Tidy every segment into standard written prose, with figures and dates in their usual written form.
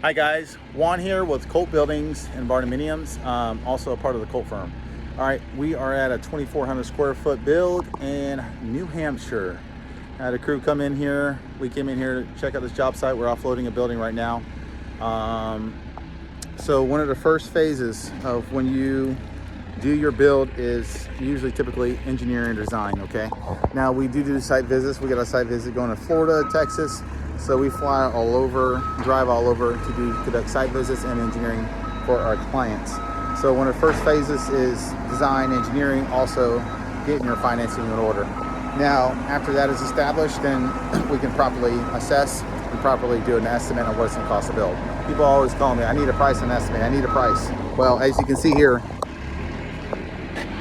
Hi guys, Juan here with Colt Buildings and Barndominiums, also a part of the Colt firm. All right, we are at a 2,400 square foot build in New Hampshire. I had a crew come in here. We came in here to check out this job site. We're offloading a building right now. So one of the first phases of when you do your build is usually typically engineering and design, okay? Now we do site visits. We got a site visit going to Florida, Texas. So we fly all over, drive all over to conduct site visits and engineering for our clients. So one of the first phases is design, engineering, also getting your financing in order. Now, after that is established, then we can properly assess and properly do an estimate on what it's gonna cost to build. People always call me, I need a price and estimate, I need a price. Well, as you can see here,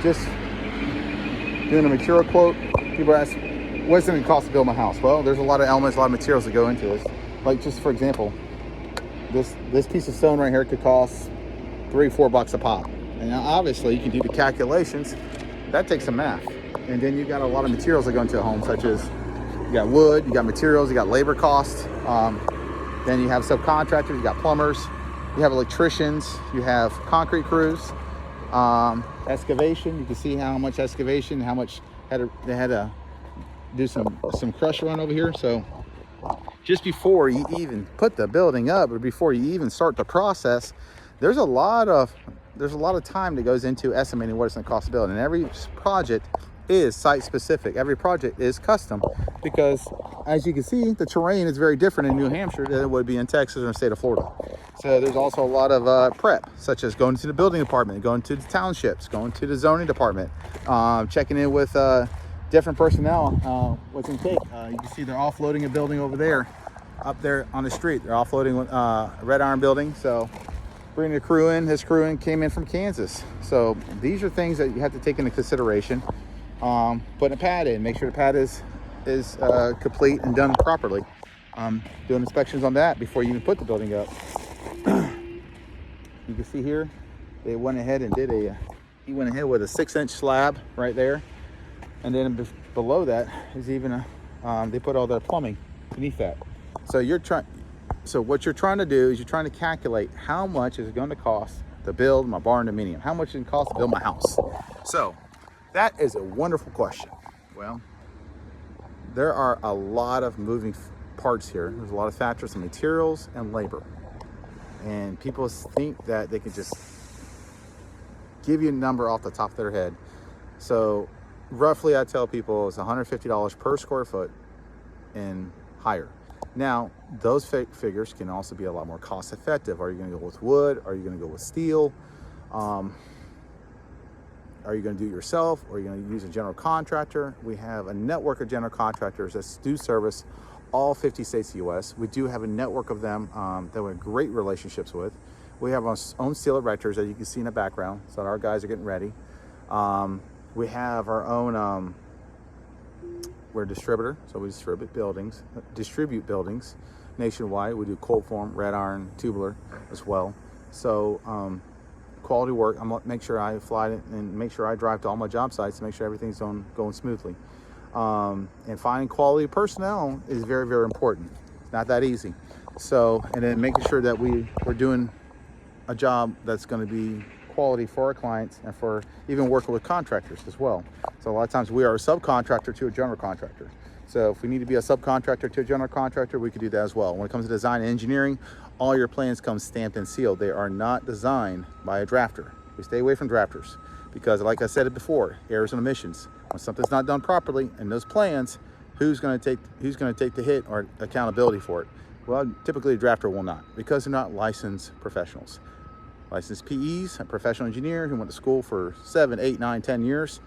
just doing a material quote, people ask, what's it going to cost to build my house? Well, there's a lot of elements, a lot of materials that go into this. Like just for example, this piece of stone right here could cost $3-4 a pop. And now obviously you can do the calculations. That takes some math. And then you got a lot of materials that go into a home, such as you got wood, you got materials, you got labor costs. Then you have subcontractors, you got plumbers, you have electricians, you have concrete crews, excavation. You can see how much excavation, how much they had to do some crush run over here. So just before you even put the building up, or before you even start the process, there's a lot of time that goes into estimating what it's going to cost to build. And every project is site specific. Every project is custom, because as you can see, the terrain is very different in New Hampshire than it would be in Texas or the state of Florida. So there's also a lot of prep, such as going to the building department, going to the townships, going to the zoning department, checking in with different personnel, what's in take. You can see they're offloading a building over there, up there on the street. They're offloading a red iron building. So bringing a crew in. This crew came in from Kansas. So these are things that you have to take into consideration. Putting a pad in, make sure the pad is complete and done properly. Doing inspections on that before you even put the building up. You can see here, they went ahead and he went ahead with a 6-inch slab right there. And then below that is even they put all their plumbing beneath that. So what you're trying to do is you're trying to calculate how much is it going to cost to build my barn dominium, how much it costs to build my house. So that is a wonderful question. Well, there are a lot of moving parts here. There's a lot of factors in materials and labor. And people think that they can just give you a number off the top of their head. So roughly I tell people it's $150 per square foot and higher. Now, those figures can also be a lot more cost effective. Are you going to go with wood? Are you going to go with steel? Are you going to do it yourself, or are you going to use a general contractor? We have a network of general contractors that do service all 50 states of the U.S. We do have a network of them that we have great relationships with. We have our own steel erectors that you can see in the background. So our guys are getting ready. We have our own, we're a distributor, so we distribute buildings nationwide. We do cold form, red iron, tubular as well. So quality work. I'm gonna make sure I fly it and make sure I drive to all my job sites to make sure everything's going smoothly. And finding quality personnel is very, very important. It's not that easy. So, and then making sure that we're doing a job that's going to be quality for our clients, and for even working with contractors as well. So a lot of times we are a subcontractor to a general contractor. So if we need to be a subcontractor to a general contractor, we could do that as well. When it comes to design and engineering, all your plans come stamped and sealed. They are not designed by a drafter. We stay away from drafters because, like I said it before, errors and omissions. When something's not done properly in those plans, who's going to take the hit or accountability for it? Well, typically a drafter will not, because they're not licensed professionals. Licensed PEs, a professional engineer who went to school for 7, 8, 9, 10 years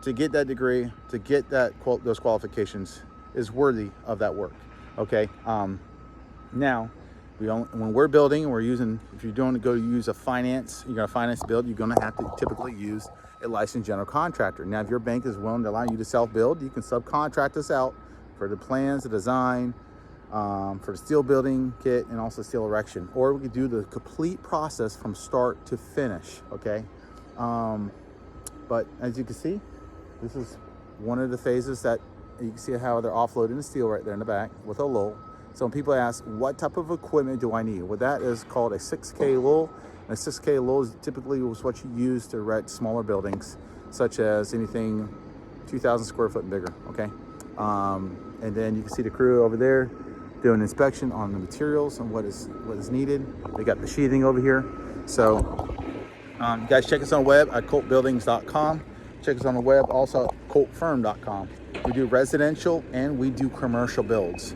to get that degree, to get those qualifications, is worthy of that work. Okay. Now, when we're building, if you're going to go use you're going to finance build, you're going to have to typically use a licensed general contractor. Now, if your bank is willing to allow you to self-build, you can subcontract us out for the plans, the design, for the steel building kit, and also steel erection. Or we could do the complete process from start to finish, okay? But as you can see, this is one of the phases that you can see how they're offloading the steel right there in the back with a lull. So when people ask, what type of equipment do I need? Well, that is called a 6K lull. And a 6K lull is typically what you use to erect smaller buildings, such as anything 2,000 square foot and bigger, okay? And then you can see the crew over there doing inspection on the materials and what is needed. They got the sheathing over here. So you guys check us on the web at coltbuildings.com. Check us on the web also at coltfirm.com. We do residential and we do commercial builds.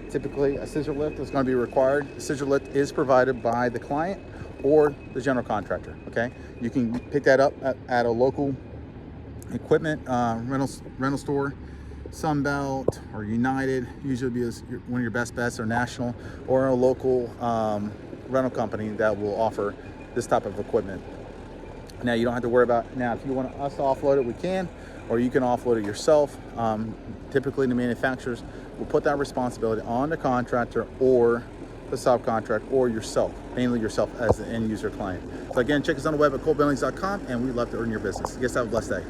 Typically a scissor lift is going to be required. The scissor lift is provided by the client or the general contractor, okay? You can pick that up at a local equipment rental store, Sunbelt or United, usually be one of your best bets, or National, or a local rental company that will offer this type of equipment. Now you don't have to worry about, now if you want us to offload it, we can, or you can offload it yourself. Typically the manufacturers will put that responsibility on the contractor or the subcontractor or yourself, mainly yourself as the end user client. So again, check us on the web at coltbuildings.com, and we'd love to earn your business. You guys have a blessed day.